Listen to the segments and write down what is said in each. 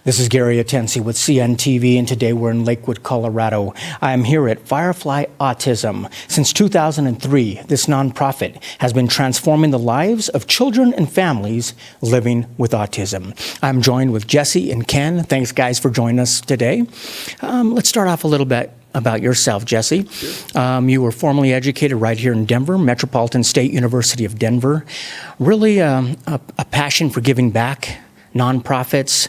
This is Gary Atensi with CNTV, and today we're in Lakewood, Colorado. I am here at Firefly Autism. Since 2003, this nonprofit has been transforming the lives of children and families living with autism. I'm joined with Jesse and Ken. Thanks, guys, for joining us today. Let's start off a little bit about yourself, Jesse. Sure. You were formally educated right here in Denver, Metropolitan State University of Denver. Really a passion for giving back. Nonprofits,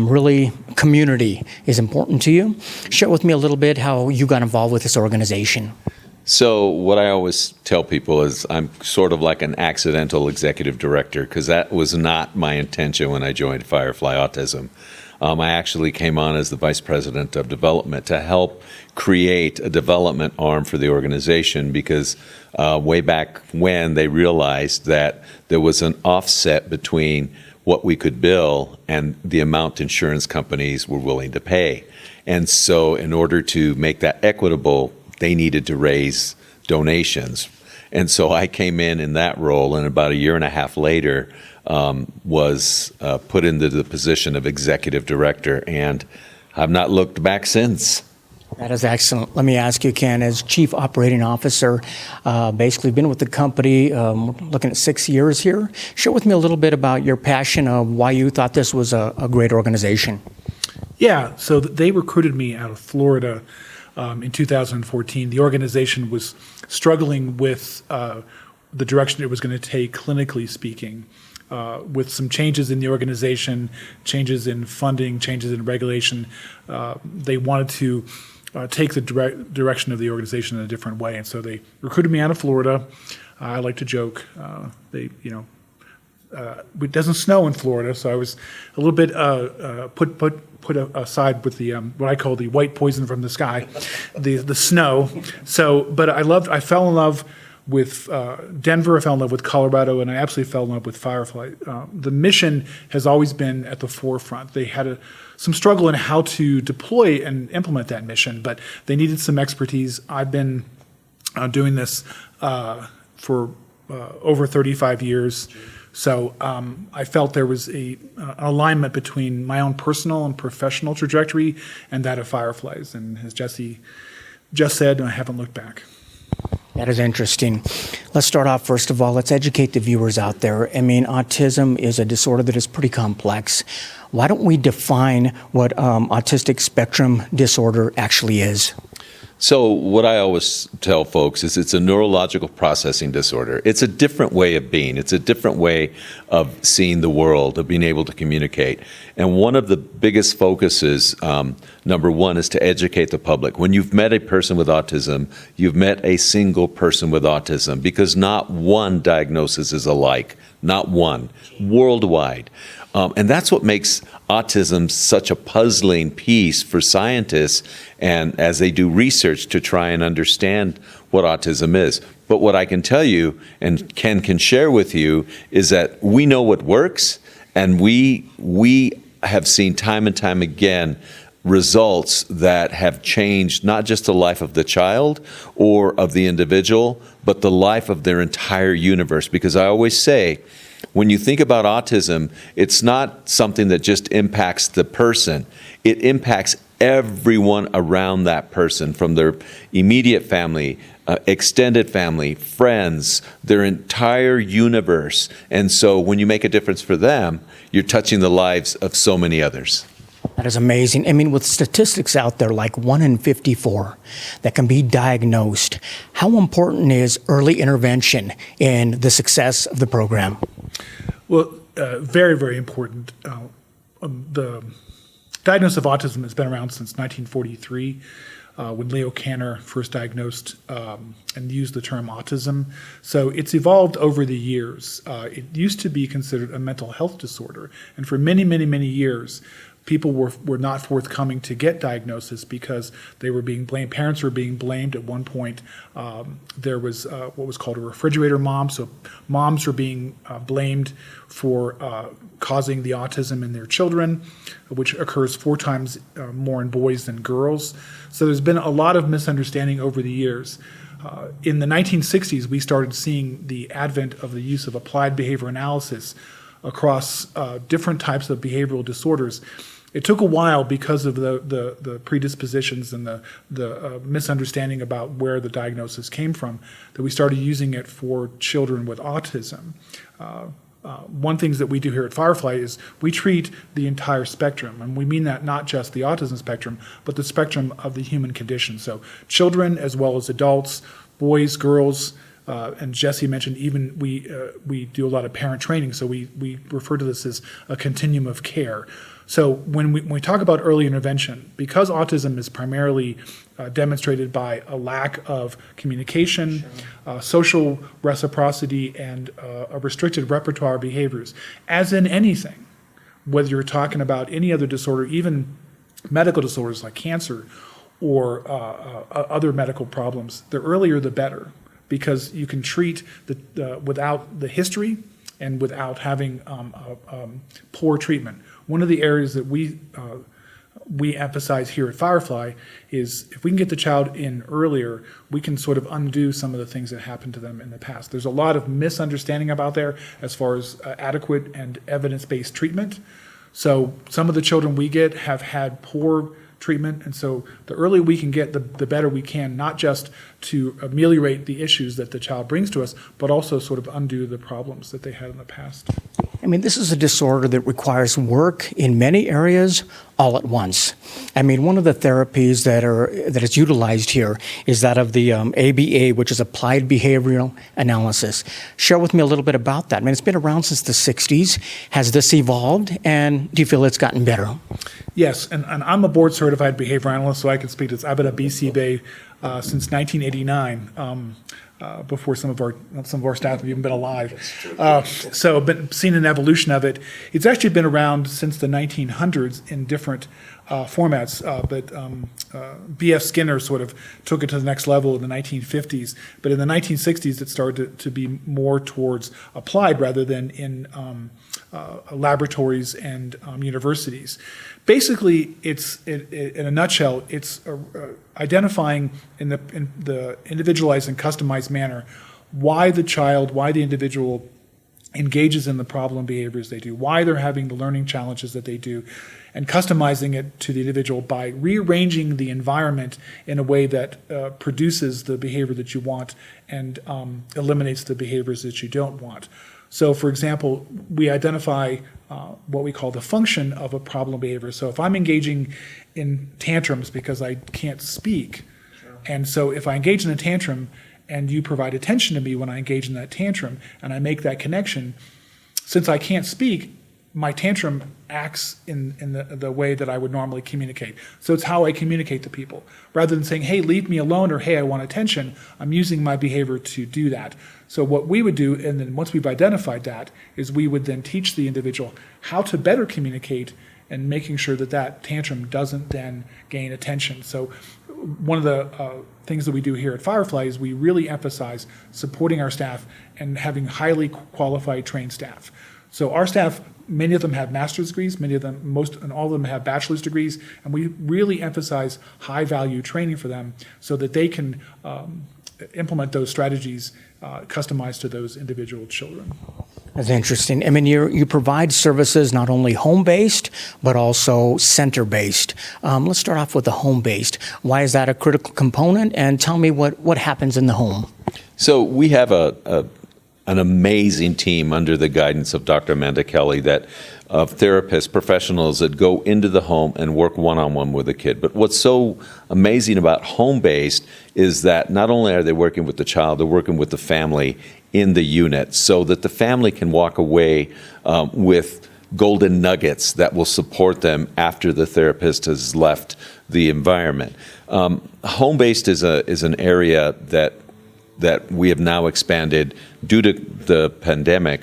really community is important to you. Share with me a little bit how you got involved with this organization. So what I always tell people is I'm sort of like an accidental executive director, because that was not my intention when I joined Firefly Autism. I actually came on as the vice president of development to help create a development arm for the organization, because way back when they realized that there was an offset between what we could bill and the amount insurance companies were willing to pay. And so in order to make that equitable, they needed to raise donations. And so I came in that role, and about a year and a half later was put into the position of executive director, and I've not looked back since. That is excellent. Let me ask you, Ken, as Chief Operating Officer, basically been with the company, looking at 6 years here. Share with me a little bit about your passion of why you thought this was a great organization. Yeah, so they recruited me out of Florida in 2014. The organization was struggling with the direction it was going to take, clinically speaking, with some changes in the organization, changes in funding, changes in regulation. They wanted to take the direction of the organization in a different way, and so they recruited me out of Florida. I like to joke, it doesn't snow in Florida, so I was a little bit put aside with the what I call the white poison from the sky, the snow. So, but I fell in love with Denver, I fell in love with Colorado, and I absolutely fell in love with Firefly. The mission has always been at the forefront. They had some struggle in how to deploy and implement that mission, but they needed some expertise. I've been doing this for over 35 years, so I felt there was an alignment between my own personal and professional trajectory and that of Firefly's, and as Jesse just said, I haven't looked back. That is interesting. Let's start off, first of all, let's educate the viewers out there. I mean, autism is a disorder that is pretty complex. Why don't we define what autistic spectrum disorder actually is? So what I always tell folks is it's a neurological processing disorder. It's a different way of being. It's a different way of seeing the world, of being able to communicate. And one of the biggest focuses, number one, is to educate the public. When you've met a person with autism, you've met a single person with autism, because not one diagnosis is alike, not one, worldwide. And that's what makes autism such a puzzling piece for scientists, and as they do research to try and understand what autism is. But what I can tell you, and Ken can share with you, is that we know what works, and we have seen time and time again results that have changed not just the life of the child or of the individual, but the life of their entire universe. Because I always say, when you think about autism, it's not something that just impacts the person. It impacts everyone around that person, from their immediate family, extended family, friends, their entire universe. And so when you make a difference for them, you're touching the lives of so many others. That is amazing. I mean, with statistics out there like 1 in 54 that can be diagnosed, how important is early intervention in the success of the program? Well, very, very important. The diagnosis of autism has been around since 1943, when Leo Kanner first diagnosed and used the term autism. So it's evolved over the years. It used to be considered a mental health disorder, and for many, many, many years, people were not forthcoming to get diagnosis because they were being blamed. Parents were being blamed. At one point, there was what was called a refrigerator mom. So moms were being blamed for causing the autism in their children, which occurs 4 times more in boys than girls. So there's been a lot of misunderstanding over the years. In the 1960s, we started seeing the advent of the use of applied behavior analysis across different types of behavioral disorders. It took a while because of the predispositions and the misunderstanding about where the diagnosis came from that we started using it for children with autism. One thing that we do here at Firefly is we treat the entire spectrum, and we mean that not just the autism spectrum, but the spectrum of the human condition. So children as well as adults, boys, girls, and Jesse mentioned even we do a lot of parent training, so we refer to this as a continuum of care. So when we talk about early intervention, because autism is primarily demonstrated by a lack of communication, social reciprocity, and a restricted repertoire of behaviors, as in anything, whether you're talking about any other disorder, even medical disorders like cancer or other medical problems, the earlier the better, because you can treat without the history and without having poor treatment. One of the areas that we emphasize here at Firefly is if we can get the child in earlier, we can sort of undo some of the things that happened to them in the past. There's a lot of misunderstanding about there as far as adequate and evidence-based treatment. So some of the children we get have had poor treatment, and so the earlier we can get, the better we can, not just to ameliorate the issues that the child brings to us, but also sort of undo the problems that they had in the past. I mean, this is a disorder that requires work in many areas all at once. I mean, one of the therapies that is utilized here is that of the ABA, which is Applied Behavioral Analysis. Share with me a little bit about that. I mean, it's been around since the 60s. Has this evolved, and do you feel it's gotten better? Yes, and I'm a board-certified behavior analyst, so I can speak to this. I've been at BCBA since 1989. Before some of our staff have even been alive. So been seen an evolution of it. It's actually been around since the 1900s in different formats, but B.F. Skinner sort of took it to the next level in the 1950s. But in the 1960s, it started to be more towards applied rather than in laboratories and universities. Basically, it's in a nutshell, it's identifying in the individualized and customized manner why the individual engages in the problem behaviors they do, why they're having the learning challenges that they do, and customizing it to the individual by rearranging the environment in a way that produces the behavior that you want and eliminates the behaviors that you don't want. So, for example, we identify what we call the function of a problem behavior. So if I'm engaging in tantrums because I can't speak, and so if I engage in a tantrum and you provide attention to me when I engage in that tantrum and I make that connection, since I can't speak, my tantrum acts in the way that I would normally communicate. So it's how I communicate to people. Rather than saying, hey, leave me alone, or hey, I want attention, I'm using my behavior to do that. So what we would do, and then once we've identified that, is we would then teach the individual how to better communicate and making sure that that tantrum doesn't then gain attention. So one of the things that we do here at Firefly is we really emphasize supporting our staff and having highly qualified trained staff. So our staff, many of them have master's degrees, most and all of them have bachelor's degrees, and we really emphasize high value training for them so that they can implement those strategies customized to those individual children. That's interesting. I mean, you provide services not only home-based, but also center-based. Let's start off with the home-based. Why is that a critical component? And tell me what happens in the home. So we have an amazing team under the guidance of Dr. Amanda Kelly of therapists, professionals that go into the home and work one-on-one with a kid. But what's so amazing about home-based is that not only are they working with the child, they're working with the family in the unit so that the family can walk away with golden nuggets that will support them after the therapist has left the environment. Home-based is an area that we have now expanded due to the pandemic.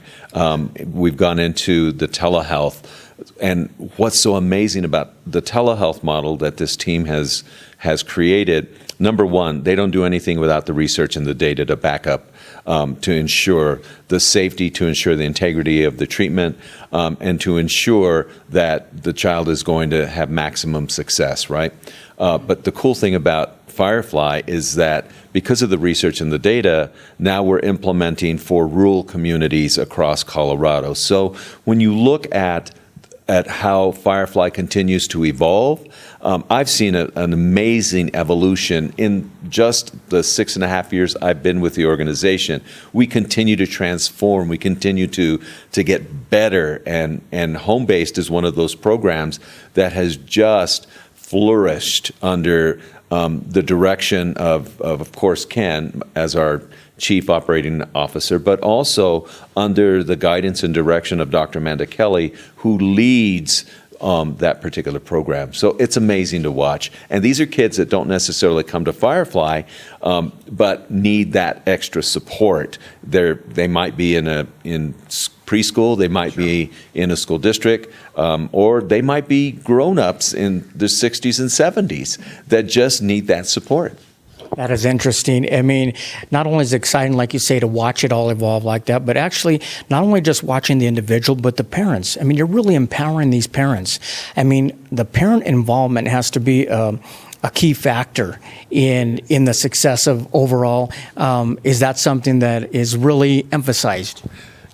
We've gone into the telehealth. And what's so amazing about the telehealth model that this team has created, number one, they don't do anything without the research and the data to back up to ensure the safety, to ensure the integrity of the treatment, and to ensure that the child is going to have maximum success, right? But the cool thing about Firefly is that because of the research and the data, now we're implementing for rural communities across Colorado. So when you look at at how Firefly continues to evolve. I've seen an amazing evolution in just the 6.5 years I've been with the organization. We continue to transform. We continue to get better, and Home-Based is one of those programs that has just flourished under the direction of course, Ken as our Chief Operating Officer, but also under the guidance and direction of Dr. Amanda Kelly, who leads that particular program. So it's amazing to watch. And these are kids that don't necessarily come to Firefly, but need that extra support. They might be in preschool, they might be in a school district, or they might be grown-ups in the 60s and 70s that just need that support. That is interesting. I mean, not only is it exciting, like you say, to watch it all evolve like that, but actually not only just watching the individual, but the parents. I mean, you're really empowering these parents. I mean, the parent involvement has to be a key factor in the success of overall. Is that something that is really emphasized?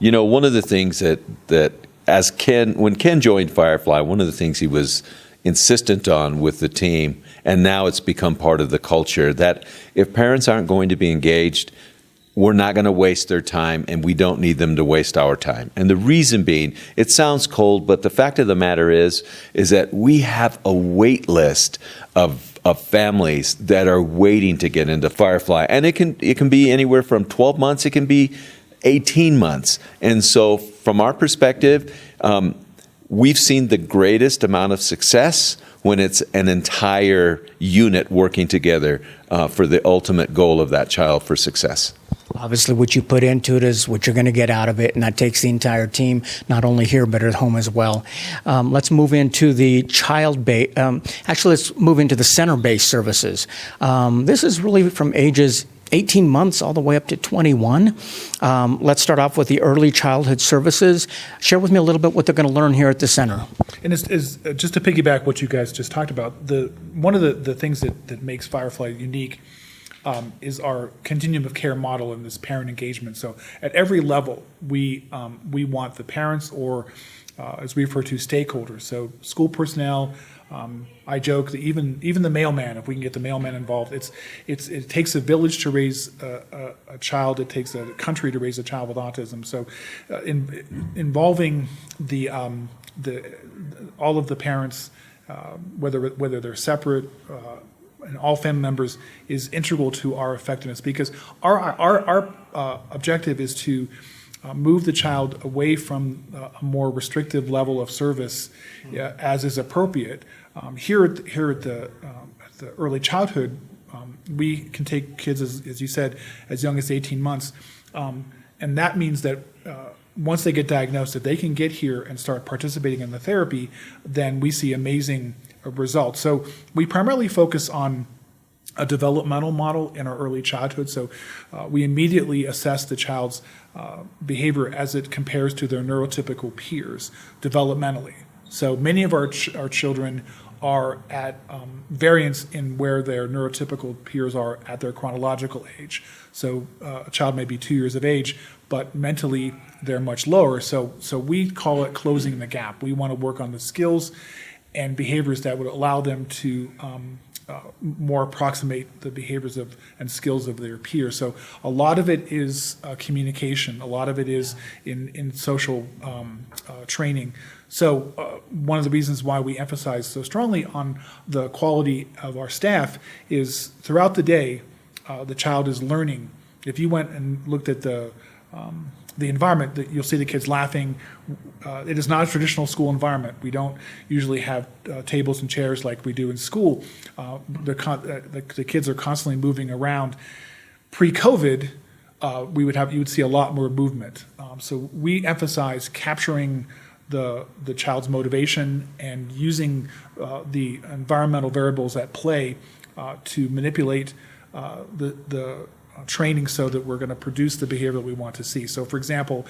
You know, one of the things that as when Ken joined Firefly, one of the things he was insistent on with the team, and now it's become part of the culture, that if parents aren't going to be engaged, we're not going to waste their time, and we don't need them to waste our time. And the reason being, it sounds cold, but the fact of the matter is that we have a wait list of families that are waiting to get into Firefly, and it can be anywhere from 12 months, it can be 18 months. And so from our perspective, we've seen the greatest amount of success when it's an entire unit working together for the ultimate goal of that child for success. Obviously, what you put into it is what you're going to get out of it, and that takes the entire team, not only here, but at home as well. Let's move into the let's move into the center-based services. This is really from ages 18 months all the way up to 21. Let's start off with the early childhood services. Share with me a little bit what they're going to learn here at the center. And it's just to piggyback what you guys just talked about, one of the things that makes Firefly unique is our continuum of care model and this parent engagement. So at every level, we want the parents, or as we refer to, stakeholders. So school personnel. I joke that even the mailman, if we can get the mailman involved, it takes a village to raise a child. It takes a country to raise a child with autism. So, involving all of the parents, whether they're separate, and all family members, is integral to our effectiveness, because our objective is to move the child away from a more restrictive level of service as is appropriate. Here at the early childhood, we can take kids, as you said, as young as 18 months. And that means that once they get diagnosed, if they can get here and start participating in the therapy, then we see amazing results. So we primarily focus on a developmental model in our early childhood. So we immediately assess the child's behavior as it compares to their neurotypical peers developmentally. So many of our children are at variance in where their neurotypical peers are at their chronological age. So a child may be 2 years of age, but mentally they're much lower. So we call it closing the gap. We want to work on the skills and behaviors that would allow them to more approximate the behaviors and skills of their peers. So a lot of it is communication. A lot of it is in social training. So one of the reasons why we emphasize so strongly on the quality of our staff is throughout the day, the child is learning. If you went and looked at the environment, that you'll see the kids laughing. It is not a traditional school environment. We don't usually have tables and chairs like we do in school. The kids are constantly moving around. Pre-COVID, you would see a lot more movement. So we emphasize capturing the child's motivation and using the environmental variables at play to manipulate the training so that we're going to produce the behavior that we want to see. So for example,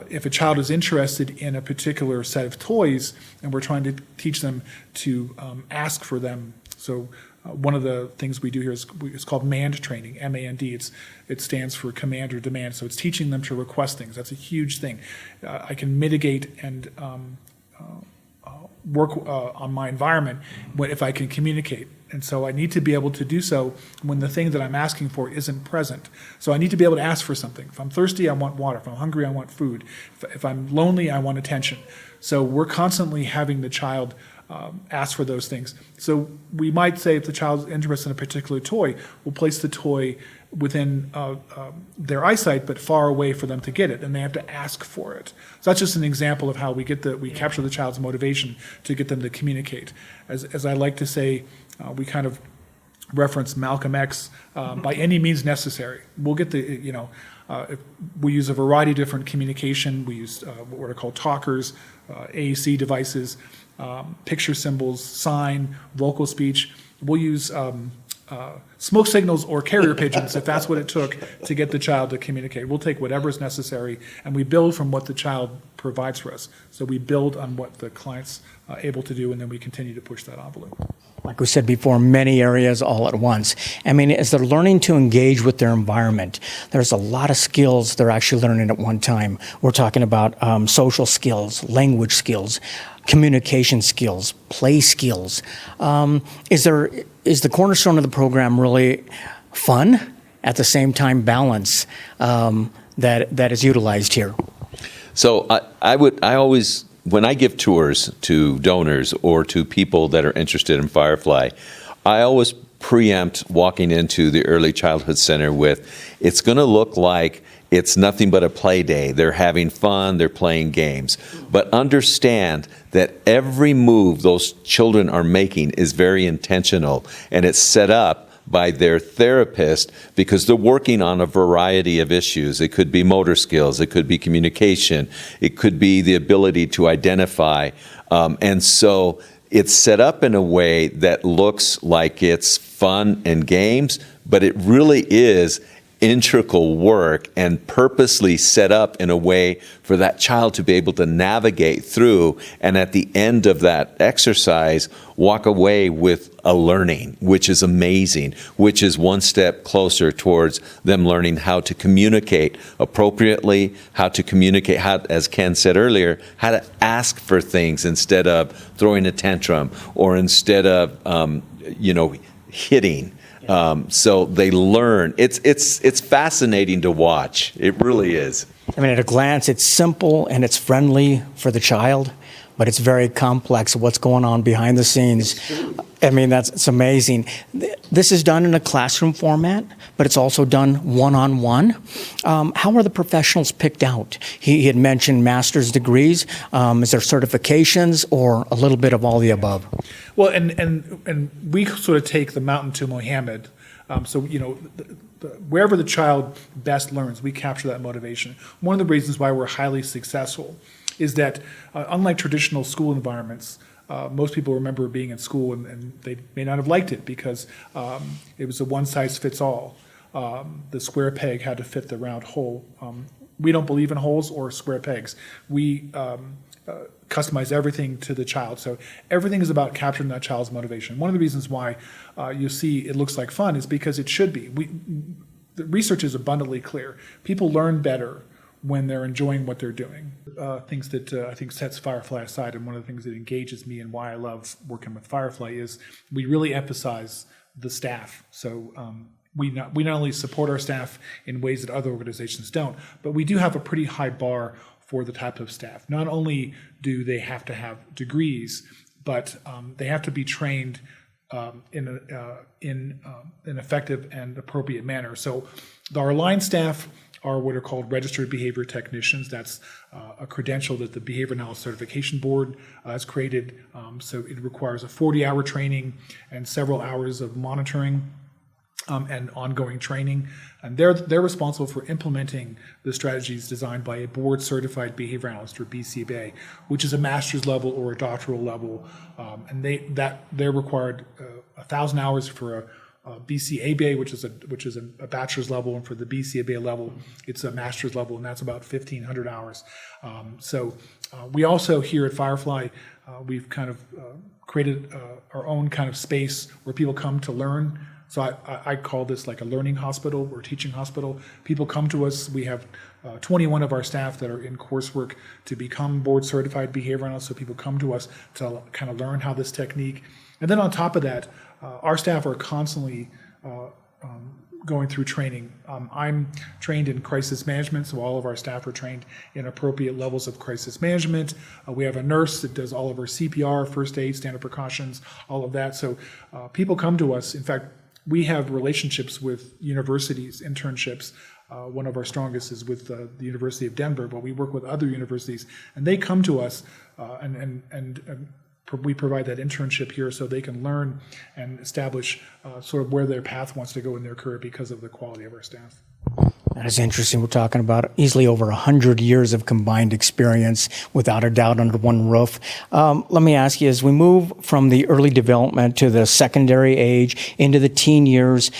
if a child is interested in a particular set of toys and we're trying to teach them to ask for them, so one of the things we do here is called MAND training, M-A-N-D. It stands for command or demand. So it's teaching them to request things. That's a huge thing. I can mitigate and work on my environment if I can communicate. And so I need to be able to do so when the thing that I'm asking for isn't present. So I need to be able to ask for something. If I'm thirsty, I want water. If I'm hungry, I want food. If I'm lonely, I want attention. So we're constantly having the child ask for those things. So we might say if the child's interested in a particular toy, we'll place the toy within their eyesight, but far away for them to get it, and they have to ask for it. So that's just an example of how we capture the child's motivation to get them to communicate. As I like to say, we kind of reference Malcolm X, by any means necessary. We'll get we use a variety of different communication. We use what are called talkers, AAC devices, picture symbols, sign, vocal speech. We'll use smoke signals or carrier pigeons if that's what it took to get the child to communicate. We'll take whatever is necessary, and we build from what the child provides for us. So we build on what the client's able to do, and then we continue to push that envelope. Like we said before, many areas all at once. I mean, as they're learning to engage with their environment, there's a lot of skills they're actually learning at one time. We're talking about social skills, language skills, communication skills, play skills. Is the cornerstone of the program really fun, at the same time balance that is utilized here? So I always, when I give tours to donors or to people that are interested in Firefly, I always preempt walking into the Early Childhood Center with, it's going to look like it's nothing but a play day. They're having fun, they're playing games. But understand that every move those children are making is very intentional, and it's set up by their therapist because they're working on a variety of issues. It could be motor skills, it could be communication, it could be the ability to identify. And so it's set up in a way that looks like it's fun and games, but it really is integral work and purposely set up in a way for that child to be able to navigate through, and at the end of that exercise walk away with a learning, which is amazing, which is one step closer towards them learning how to communicate appropriately, how to communicate, how, as Ken said earlier, how to ask for things instead of throwing a tantrum or instead of hitting. So they learn. It's fascinating to watch. It really is. I mean, at a glance, it's simple and it's friendly for the child, but it's very complex what's going on behind the scenes. I mean, it's amazing. This is done in a classroom format, but it's also done one-on-one. How are the professionals picked out? He had mentioned master's degrees. Is there certifications or a little bit of all the above? Well, and we sort of take the mountain to Mohammed. So, wherever the child best learns, we capture that motivation. One of the reasons why we're highly successful is that, unlike traditional school environments, most people remember being in school and they may not have liked it because it was a one-size-fits-all. The square peg had to fit the round hole. We don't believe in holes or square pegs. We customize everything to the child. So everything is about capturing that child's motivation. One of the reasons why you see it looks like fun is because it should be. The research is abundantly clear. People learn better when they're enjoying what they're doing. Things that I think sets Firefly aside, and one of the things that engages me and why I love working with Firefly is we really emphasize the staff. So we not only support our staff in ways that other organizations don't, but we do have a pretty high bar for the type of staff. Not only do they have to have degrees, but they have to be trained in an effective and appropriate manner. So our line staff are what are called registered behavior technicians. That's a credential that the Behavior Analysis Certification Board has created. So it requires a 40-hour training and several hours of monitoring and ongoing training. And they're responsible for implementing the strategies designed by a board-certified behavior analyst, or BCBA, which is a master's level or a doctoral level. And they're required 1,000 hours for a BCABA, which is a bachelor's level, and for the BCABA level, it's a master's level, and that's about 1,500 hours. So we also here at Firefly, we've kind of created our own kind of space where people come to learn So I call this like a learning hospital or teaching hospital. People come to us. We have 21 of our staff that are in coursework to become board certified behavior analysts. So people come to us to kind of learn how this technique. And then on top of that, our staff are constantly going through training. I'm trained in crisis management, so all of our staff are trained in appropriate levels of crisis management. We have a nurse that does all of our CPR, first aid, standard precautions, all of that. So people come to us. In fact, we have relationships with universities, internships. One of our strongest is with the University of Denver, but we work with other universities, and they come to us and we provide that internship here so they can learn and establish sort of where their path wants to go in their career because of the quality of our staff. That is interesting. We're talking about easily over 100 years of combined experience, without a doubt, under one roof. Let me ask you, as we move from the early development to the secondary age into the teen years,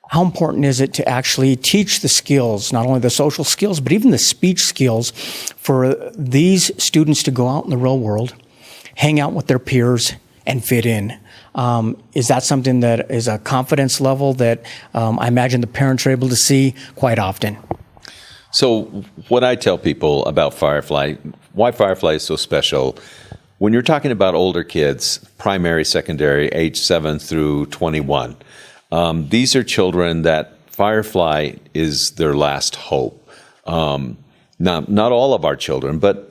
how important is it to actually teach the skills, not only the social skills, but even the speech skills, for these students to go out in the real world, hang out with their peers, and fit in? Is that something that is a confidence level that I imagine the parents are able to see quite often? So what I tell people about Firefly, why Firefly is so special, when you're talking about older kids, primary, secondary, age 7 through 21, these are children that Firefly is their last hope. Not all of our children, but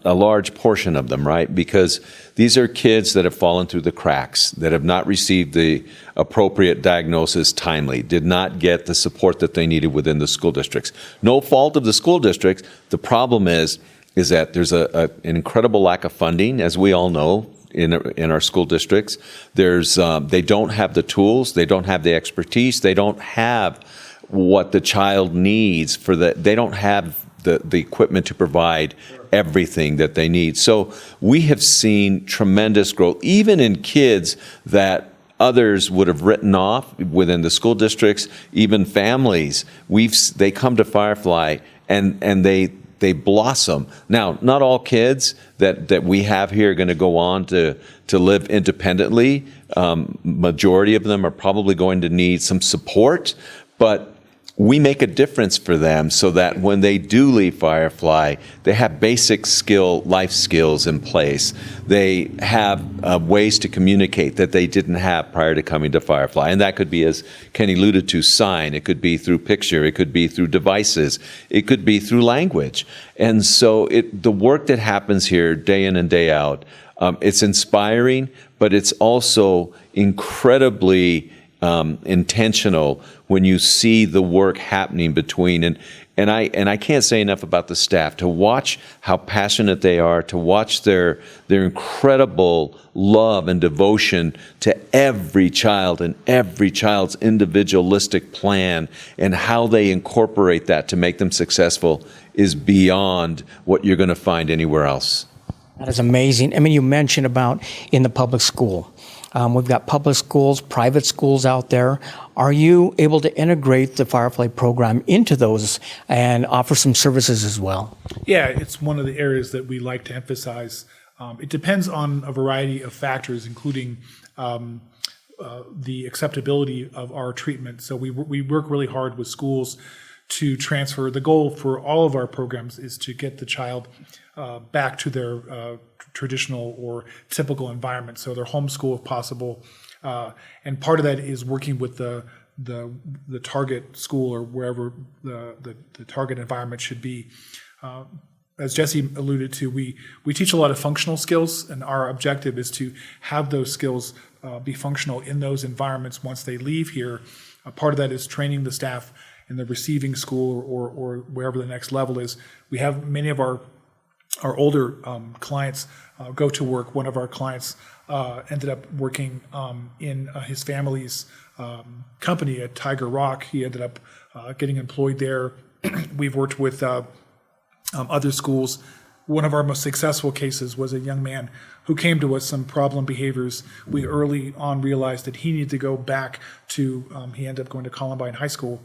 a large portion of them, right? Because these are kids that have fallen through the cracks, that have not received the appropriate diagnosis timely, did not get the support that they needed within the school districts. No fault of the school districts. The problem is that there's an incredible lack of funding, as we all know, in our school districts. They don't have the tools, they don't have the expertise, they don't have what the child needs they don't have the equipment to provide everything that they need. So we have seen tremendous growth, even in kids that others would have written off within the school districts, even families. They come to Firefly and they blossom. Now, not all kids that we have here are going to go on to live independently. Majority of them are probably going to need some support, but we make a difference for them so that when they do leave Firefly, they have basic life skills in place. They have ways to communicate that they didn't have prior to coming to Firefly. And that could be, as Kenny alluded to, sign. It could be through picture. It could be through devices. It could be through language. And so the work that happens here day in and day out, it's inspiring, but it's also incredibly intentional when you see the work happening between and I can't say enough about the staff, to watch how passionate they are, to watch their incredible love and devotion to every child and every child's individualistic plan, and how they incorporate that to make them successful is beyond what you're going to find anywhere else. That is amazing. I mean, you mentioned about in the public school. We've got public schools, private schools out there. Are you able to integrate the Firefly program into those and offer some services as well? Yeah, it's one of the areas that we like to emphasize. It depends on a variety of factors, including the acceptability of our treatment. So we work really hard with schools to transfer. The goal for all of our programs is to get the child back to their traditional or typical environment, so their home school if possible. And part of that is working with the target school or wherever the target environment should be. As Jesse alluded to, we teach a lot of functional skills, and our objective is to have those skills be functional in those environments once they leave here. Part of that is training the staff in the receiving school or wherever the next level is. We have many of our older clients go to work. One of our clients ended up working in his family's company at Tiger Rock. He ended up getting employed there. We've worked with other schools. One of our most successful cases was a young man who came to us some problem behaviors. We early on realized that he needed to go back to, he ended up going to Columbine High School,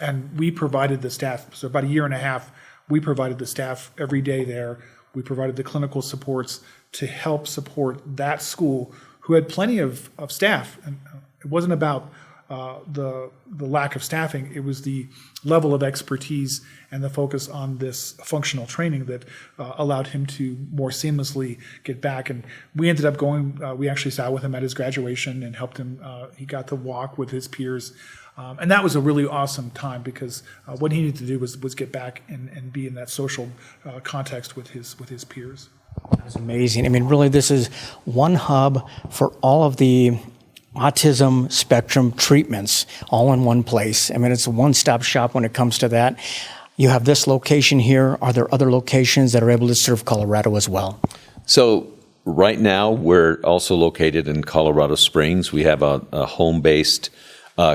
and we provided the staff. So about a year and a half, we provided the staff every day there. We provided the clinical supports to help support that school, who had plenty of staff. And it wasn't about the lack of staffing. It was the level of expertise and the focus on this functional training that allowed him to more seamlessly get back. And we ended up going. We actually sat with him at his graduation and helped him. He got to walk with his peers. And that was a really awesome time because what he needed to do was get back and be in that social context with his peers. That's amazing. I mean, really, this is one hub for all of the autism spectrum treatments all in one place. I mean, it's a one-stop shop when it comes to that. You have this location here. Are there other locations that are able to serve Colorado as well? So right now, we're also located in Colorado Springs. We have a home-based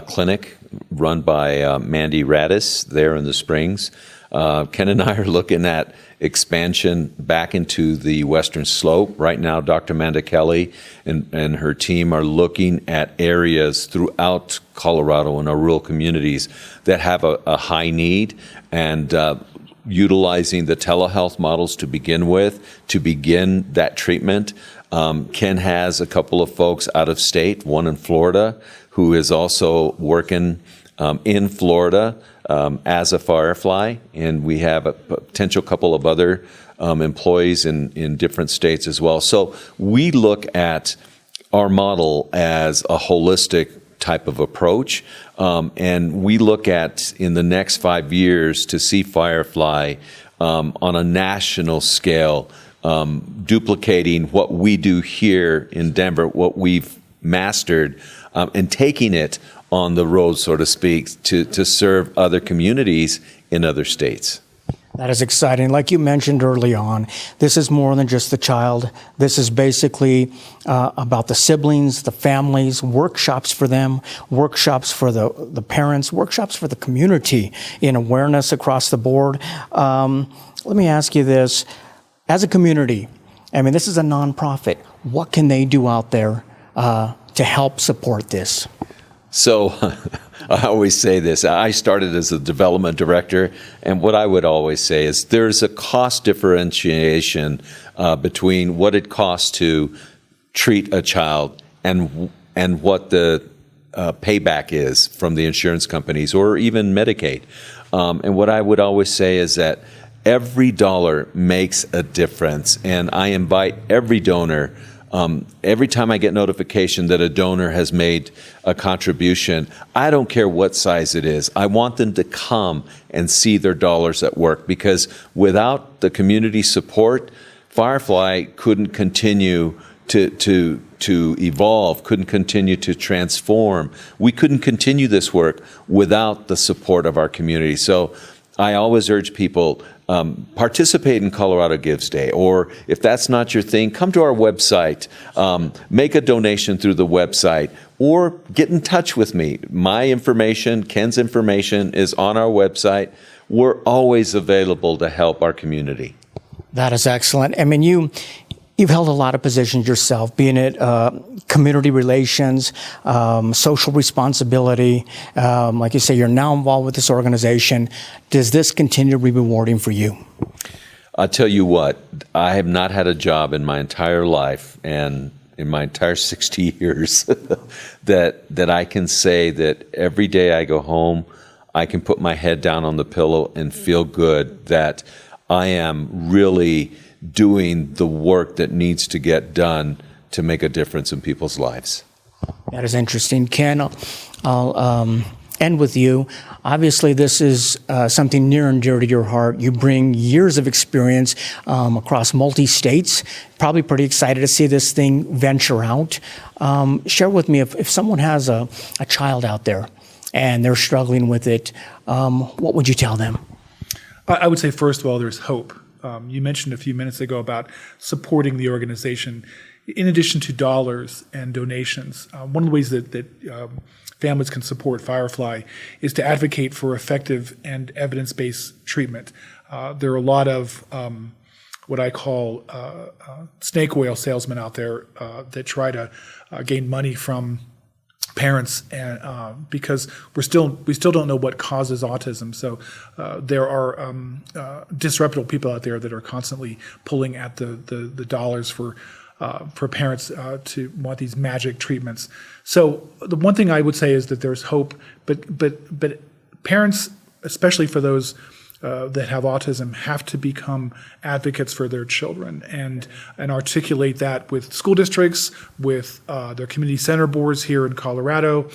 clinic run by Mandy Radis there in the Springs. Ken and I are looking at expansion back into the Western Slope. Right now, Dr. Amanda Kelly and her team are looking at areas throughout Colorado and our rural communities that have a high need and utilizing the telehealth models to begin with, to begin that treatment. Ken has a couple of folks out of state, one in Florida, who is also working in Florida as a Firefly, and we have a potential couple of other employees in different states as well. So we look at our model as a holistic type of approach, and we look at in the next 5 years to see Firefly on a national scale, duplicating what we do here in Denver, what we've mastered, and taking it on the road, so to speak, to serve other communities in other states. That is exciting. Like you mentioned early on, this is more than just the child. This is basically about the siblings, the families, workshops for them, workshops for the parents, workshops for the community in awareness across the board. Let me ask you this. As a community, I mean, this is a nonprofit. What can they do out there to help support this? So I always say this. I started as a development director, and what I would always say is there's a cost differentiation between what it costs to treat a child and what the payback is from the insurance companies or even Medicaid. And what I would always say is that every dollar makes a difference, and I invite every donor. Every time I get notification that a donor has made a contribution, I don't care what size it is. I want them to come and see their dollars at work, because without the community support, Firefly couldn't continue to evolve, couldn't continue to transform. We couldn't continue this work without the support of our community. So I always urge people, participate in Colorado Gives Day, or if that's not your thing, come to our website, make a donation through the website, or get in touch with me. My information, Ken's information is on our website. We're always available to help our community. That is excellent. I mean, you've held a lot of positions yourself, being it community relations, social responsibility. Like you say, you're now involved with this organization. Does this continue to be rewarding for you? I'll tell you what, I have not had a job in my entire life and in my entire 60 years that I can say that every day I go home, I can put my head down on the pillow and feel good that I am really doing the work that needs to get done to make a difference in people's lives. That is interesting. Ken, I'll end with you. Obviously, this is something near and dear to your heart. You bring years of experience across multi-states. Probably pretty excited to see this thing venture out. Share with me, if someone has a child out there and they're struggling with it, what would you tell them? I would say, first of all, there's hope. You mentioned a few minutes ago about supporting the organization. In addition to dollars and donations, one of the ways that families can support Firefly is to advocate for effective and evidence-based treatment. There are a lot of what I call snake oil salesmen out there that try to gain money from parents, and because we still don't know what causes autism. So there are disreputable people out there that are constantly pulling at the dollars for for parents to want these magic treatments. So the one thing I would say is that there's hope, but parents, especially for those that have autism, have to become advocates for their children and articulate that with school districts, with their community center boards here in Colorado,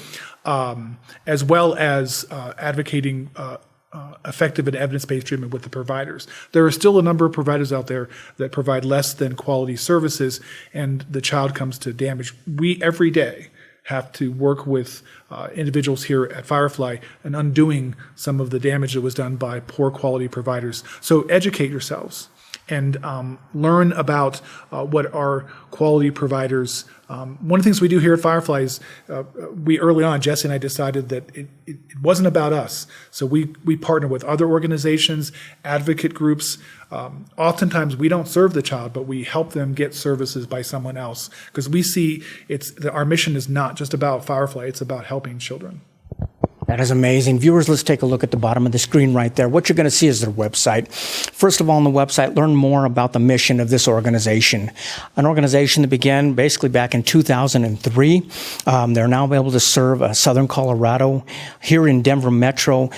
as well as advocating effective and evidence-based treatment with the providers. There are still a number of providers out there that provide less than quality services, and the child comes to damage. We, every day, have to work with individuals here at Firefly and undoing some of the damage that was done by poor quality providers. So educate yourselves and learn about what our quality providers. One of the things we do here at Firefly is we early on, Jesse and I decided that it wasn't about us. So we partner with other organizations, advocate groups. Oftentimes we don't serve the child, but we help them get services by someone else, because we see our mission is not just about Firefly, it's about helping children. That is amazing. Viewers, let's take a look at the bottom of the screen right there. What you're going to see is their website. First of all, on the website, learn more about the mission of this organization. An organization that began basically back in 2003. They're now able to serve southern Colorado, here in Denver Metro,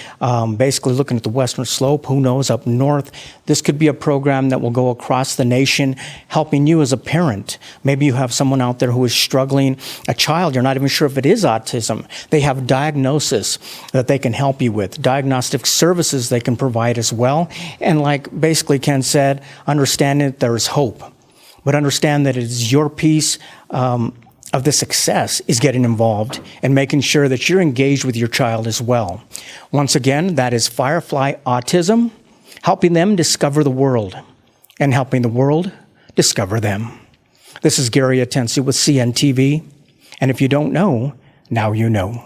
basically looking at the western slope, who knows, up north. This could be a program that will go across the nation, helping you as a parent. Maybe you have someone out there who is struggling, a child, you're not even sure if it is autism. They have diagnosis that they can help you with, diagnostic services they can provide as well. And like basically Ken said, understanding that there is hope, but understand that it is your piece of the success is getting involved and making sure that you're engaged with your child as well. Once again, that is Firefly Autism, helping them discover the world and helping the world discover them. This is Gary Atensi with CNTV, and if you don't know, now you know.